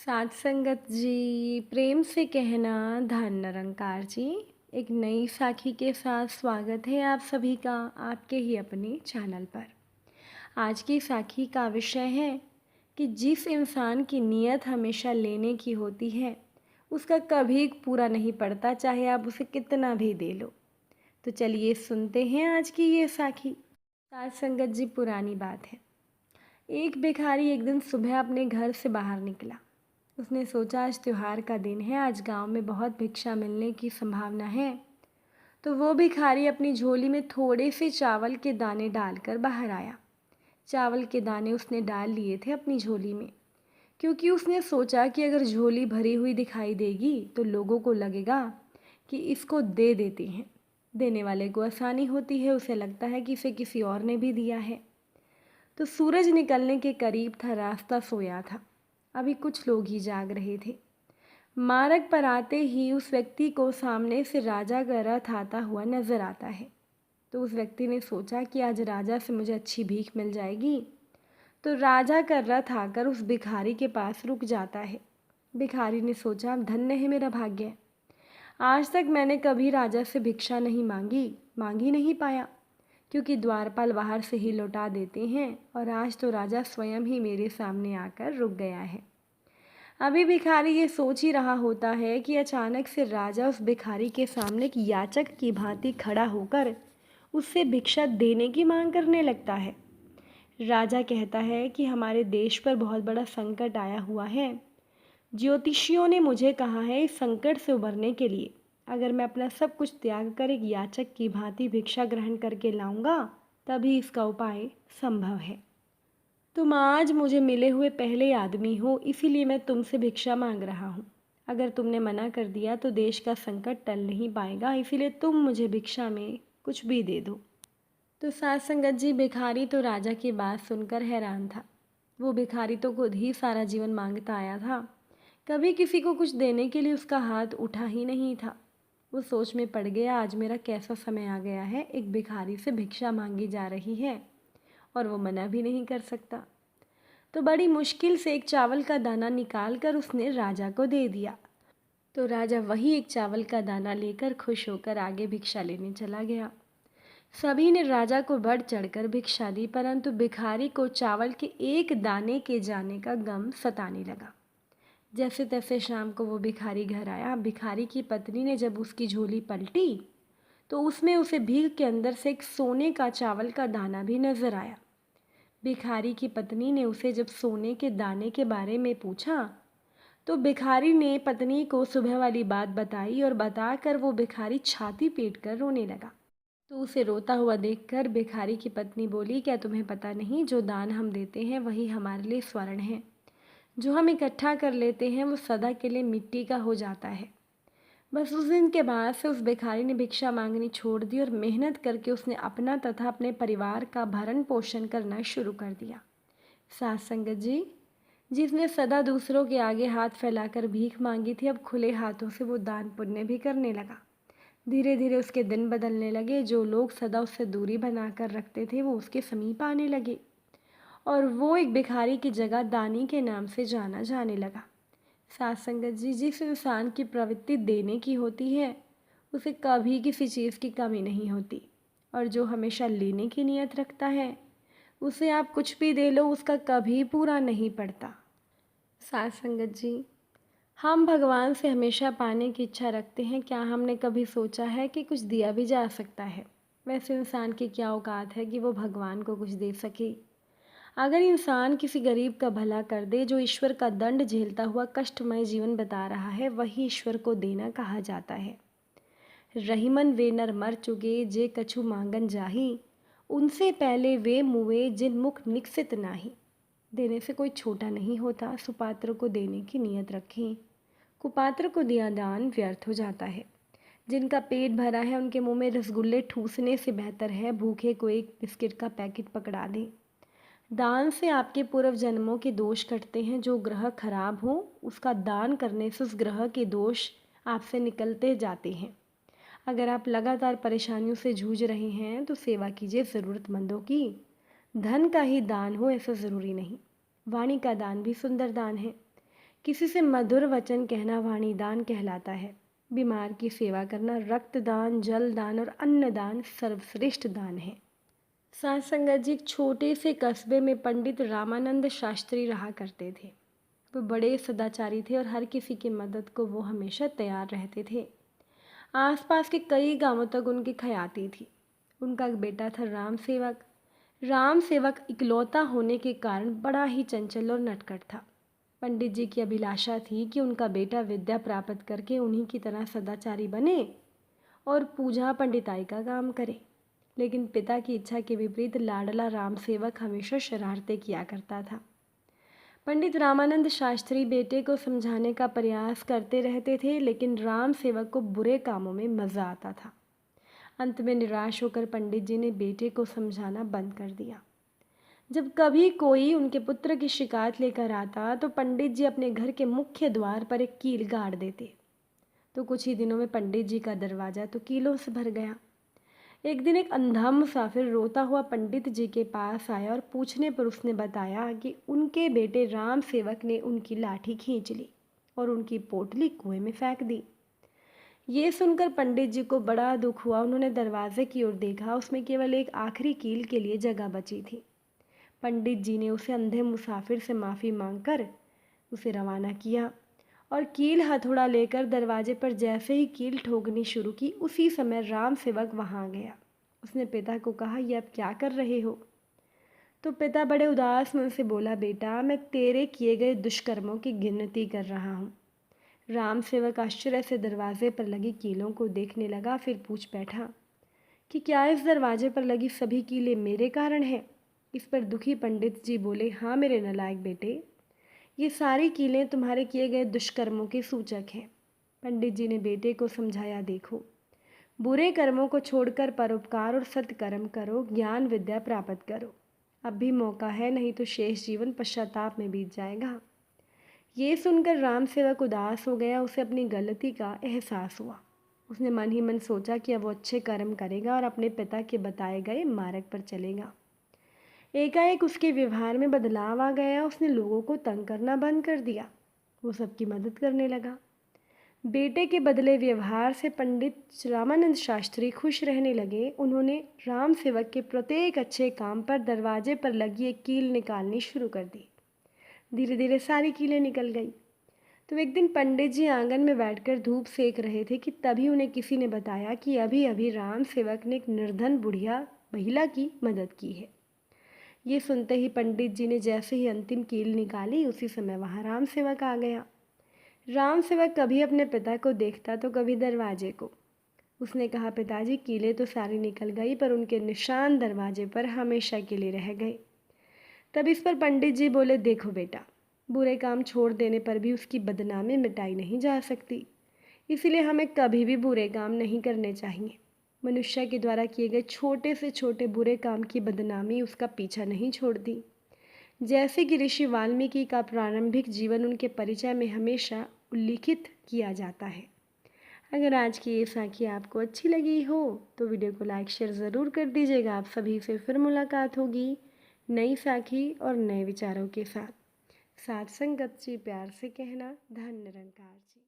साथ संगत जी, प्रेम से कहना धन निरंकार जी। एक नई साखी के साथ स्वागत है आप सभी का आपके ही अपने चैनल पर। आज की साखी का विषय है कि जिस इंसान की नीयत हमेशा लेने की होती है उसका कभी पूरा नहीं पड़ता, चाहे आप उसे कितना भी दे लो। तो चलिए सुनते हैं आज की ये साखी। साथ संगत जी, पुरानी बात है। एक भिखारी एक दिन सुबह अपने घर से बाहर निकला। उसने सोचा आज त्योहार का दिन है, आज गांव में बहुत भिक्षा मिलने की संभावना है। तो वो भिखारी अपनी झोली में थोड़े से चावल के दाने डालकर बाहर आया। चावल के दाने उसने डाल लिए थे अपनी झोली में, क्योंकि उसने सोचा कि अगर झोली भरी हुई दिखाई देगी तो लोगों को लगेगा कि इसको दे देते हैं। देने वाले को आसानी होती है, उसे लगता है कि इसे किसी और ने भी दिया है। तो सूरज निकलने के करीब था, रास्ता सोया था, अभी कुछ लोग ही जाग रहे थे। मार्ग पर आते ही उस व्यक्ति को सामने से राजा का रथ आता हुआ नजर आता है। तो उस व्यक्ति ने सोचा कि आज राजा से मुझे अच्छी भीख मिल जाएगी। तो राजा का रथ आकर उस भिखारी के पास रुक जाता है। भिखारी ने सोचा, धन्य है मेरा भाग्य, आज तक मैंने कभी राजा से भिक्षा नहीं मांग ही नहीं पाया, क्योंकि द्वारपाल बाहर से ही लौटा देते हैं, और आज तो राजा स्वयं ही मेरे सामने आकर रुक गया है। अभी भिखारी ये सोच ही रहा होता है कि अचानक से राजा उस भिखारी के सामने एक याचक की भांति खड़ा होकर उससे भिक्षा देने की मांग करने लगता है। राजा कहता है कि हमारे देश पर बहुत बड़ा संकट आया हुआ है। ज्योतिषियों ने मुझे कहा है इस संकट से उबरने के लिए अगर मैं अपना सब कुछ त्याग कर एक याचक की भांति भिक्षा ग्रहण करके लाऊंगा, तभी इसका उपाय संभव है। तुम आज मुझे मिले हुए पहले आदमी हो, इसीलिए मैं तुमसे भिक्षा मांग रहा हूँ। अगर तुमने मना कर दिया तो देश का संकट टल नहीं पाएगा, इसीलिए तुम मुझे भिक्षा में कुछ भी दे दो। तो साथ संगत जी, भिखारी तो राजा की बात सुनकर हैरान था। वो भिखारी तो खुद ही सारा जीवन मांगता आया था, कभी किसी को कुछ देने के लिए उसका हाथ उठा ही नहीं था। वो सोच में पड़ गया, आज मेरा कैसा समय आ गया है, एक भिखारी से भिक्षा मांगी जा रही है और वो मना भी नहीं कर सकता। तो बड़ी मुश्किल से एक चावल का दाना निकाल कर उसने राजा को दे दिया। तो राजा वही एक चावल का दाना लेकर खुश होकर आगे भिक्षा लेने चला गया। सभी ने राजा को बढ़ चढ़कर भिक्षा दी, परंतु भिखारी को चावल के एक दाने के जाने का गम सताने लगा। जैसे तैसे शाम को वो भिखारी घर आया। भिखारी की पत्नी ने जब उसकी झोली पलटी तो उसमें उसे भीख के अंदर से एक सोने का चावल का दाना भी नजर आया। भिखारी की पत्नी ने उसे जब सोने के दाने के बारे में पूछा तो भिखारी ने पत्नी को सुबह वाली बात बताई, और बताकर वो भिखारी छाती पीट कर रोने लगा। तो उसे रोता हुआ देखकर भिखारी की पत्नी बोली, क्या तुम्हें पता नहीं, जो दान हम देते हैं वही हमारे लिए स्वर्ण है, जो हम इकट्ठा कर लेते हैं वो सदा के लिए मिट्टी का हो जाता है। बस उस दिन के बाद से उस भिखारी ने भिक्षा मांगनी छोड़ दी और मेहनत करके उसने अपना तथा अपने परिवार का भरण पोषण करना शुरू कर दिया। साथ संगत जी, जिसने सदा दूसरों के आगे हाथ फैलाकर भीख मांगी थी, अब खुले हाथों से वो दान पुण्य भी करने लगा। धीरे धीरे उसके दिन बदलने लगे। जो लोग सदा उससे दूरी बनाकर रखते थे वो उसके समीप आने लगे, और वो एक भिखारी की जगह दानी के नाम से जाना जाने लगा। साथ संगत जी, जिस इंसान की प्रवृत्ति देने की होती है उसे कभी किसी चीज़ की कमी नहीं होती, और जो हमेशा लेने की नीयत रखता है उसे आप कुछ भी दे लो, उसका कभी पूरा नहीं पड़ता। साथ संगत जी, हम भगवान से हमेशा पाने की इच्छा रखते हैं, क्या हमने कभी सोचा है कि कुछ दिया भी जा सकता है? वैसे इंसान की क्या औकात है कि वो भगवान को कुछ दे सके? अगर इंसान किसी गरीब का भला कर दे, जो ईश्वर का दंड झेलता हुआ कष्टमय जीवन बिता रहा है, वही ईश्वर को देना कहा जाता है। रहीमन वे नर मर चुके जे कछु मांगन जाही, उनसे पहले वे मुए जिन मुख निकसित नाही। देने से कोई छोटा नहीं होता, सुपात्र को देने की नीयत रखें। कुपात्र को दिया दान व्यर्थ हो जाता है। जिनका पेट भरा है उनके मुंह में रसगुल्ले ठूसने से बेहतर है भूखे को एक बिस्किट का पैकेट पकड़ा दें। दान से आपके पूर्व जन्मों के दोष कटते हैं। जो ग्रह खराब हो उसका दान करने से उस ग्रह के दोष आपसे निकलते जाते हैं। अगर आप लगातार परेशानियों से जूझ रहे हैं तो सेवा कीजिए ज़रूरतमंदों की। धन का ही दान हो ऐसा ज़रूरी नहीं, वाणी का दान भी सुंदर दान है। किसी से मधुर वचन कहना वाणीदान कहलाता है। बीमार की सेवा करना रक्तदान, जलदान और अन्नदान सर्वश्रेष्ठ दान है। साथ संगत जी, एक छोटे से कस्बे में पंडित रामानंद शास्त्री रहा करते थे। वो बड़े सदाचारी थे और हर किसी की मदद को वो हमेशा तैयार रहते थे। आसपास के कई गांवों तक उनकी ख्याति थी। उनका एक बेटा था राम सेवक। राम सेवक इकलौता होने के कारण बड़ा ही चंचल और नटखट था। पंडित जी की अभिलाषा थी कि उनका बेटा विद्या प्राप्त करके उन्हीं की तरह सदाचारी बने और पूजा पंडिताई का काम करे। लेकिन पिता की इच्छा के विपरीत लाडला राम सेवक हमेशा शरारतें किया करता था। पंडित रामानंद शास्त्री बेटे को समझाने का प्रयास करते रहते थे, लेकिन राम सेवक को बुरे कामों में मज़ा आता था। अंत में निराश होकर पंडित जी ने बेटे को समझाना बंद कर दिया। जब कभी कोई उनके पुत्र की शिकायत लेकर आता तो पंडित जी अपने घर के मुख्य द्वार पर एक कील गाड़ देते। तो कुछ ही दिनों में पंडित जी का दरवाज़ा तो कीलों से भर गया। एक दिन एक अंधा मुसाफिर रोता हुआ पंडित जी के पास आया और पूछने पर उसने बताया कि उनके बेटे राम सेवक ने उनकी लाठी खींच ली और उनकी पोटली कुएं में फेंक दी। ये सुनकर पंडित जी को बड़ा दुख हुआ। उन्होंने दरवाजे की ओर देखा, उसमें केवल एक आखिरी कील के लिए जगह बची थी। पंडित जी ने उसे अंधे मुसाफिर से माफ़ी मांगकर उसे रवाना किया और कील हथौड़ा लेकर दरवाजे पर जैसे ही कील ठोकनी शुरू की, उसी समय राम सेवक वहाँ गया। उसने पिता को कहा, ये आप क्या कर रहे हो? तो पिता बड़े उदास मन से बोला, बेटा मैं तेरे किए गए दुष्कर्मों की गिनती कर रहा हूँ। राम सेवक आश्चर्य से दरवाजे पर लगी कीलों को देखने लगा, फिर पूछ बैठा कि क्या इस दरवाजे पर लगी सभी कीलें मेरे कारण हैं? इस पर दुखी पंडित जी बोले, हाँ मेरे नालायक बेटे, ये सारी कीलें तुम्हारे किए गए दुष्कर्मों के सूचक हैं। पंडित जी ने बेटे को समझाया, देखो बुरे कर्मों को छोड़कर परोपकार और सत्कर्म करो, ज्ञान विद्या प्राप्त करो। अब भी मौका है, नहीं तो शेष जीवन पश्चाताप में बीत जाएगा। ये सुनकर राम सेवक उदास हो गया। उसे अपनी गलती का एहसास हुआ। उसने मन ही मन सोचा कि अब वो अच्छे कर्म करेगा और अपने पिता के बताए गए मार्ग पर चलेगा। एकाएक उसके व्यवहार में बदलाव आ गया। उसने लोगों को तंग करना बंद कर दिया। वो सबकी मदद करने लगा। बेटे के बदले व्यवहार से पंडित रामानंद शास्त्री खुश रहने लगे। उन्होंने राम सेवक के प्रत्येक अच्छे काम पर दरवाजे पर लगी एक कील निकालनी शुरू कर दी। धीरे धीरे सारी कीलें निकल गई। तो एक दिन पंडित जी आंगन में बैठकर धूप सेक रहे थे कि तभी उन्हें किसी ने बताया कि अभी अभी राम सेवक ने एक निर्धन बुढ़िया महिला की मदद की है। ये सुनते ही पंडित जी ने जैसे ही अंतिम कील निकाली, उसी समय वहाँ राम सेवक आ गया। राम सेवक कभी अपने पिता को देखता तो कभी दरवाजे को। उसने कहा, पिताजी कीलें तो सारी निकल गई, पर उनके निशान दरवाजे पर हमेशा के लिए रह गए। तब इस पर पंडित जी बोले, देखो बेटा, बुरे काम छोड़ देने पर भी उसकी बदनामी मिटाई नहीं जा सकती, इसलिए हमें कभी भी बुरे काम नहीं करने चाहिए। मनुष्य के द्वारा किए गए छोटे से छोटे बुरे काम की बदनामी उसका पीछा नहीं छोड़ती। जैसे कि ऋषि वाल्मीकि का प्रारंभिक जीवन उनके परिचय में हमेशा उल्लिखित किया जाता है। अगर आज की ये साखी आपको अच्छी लगी हो तो वीडियो को लाइक शेयर ज़रूर कर दीजिएगा। आप सभी से फिर मुलाकात होगी नई साखी और नए विचारों के साथ। साथ संगत जी प्यार से कहना, धन निरंकार जी।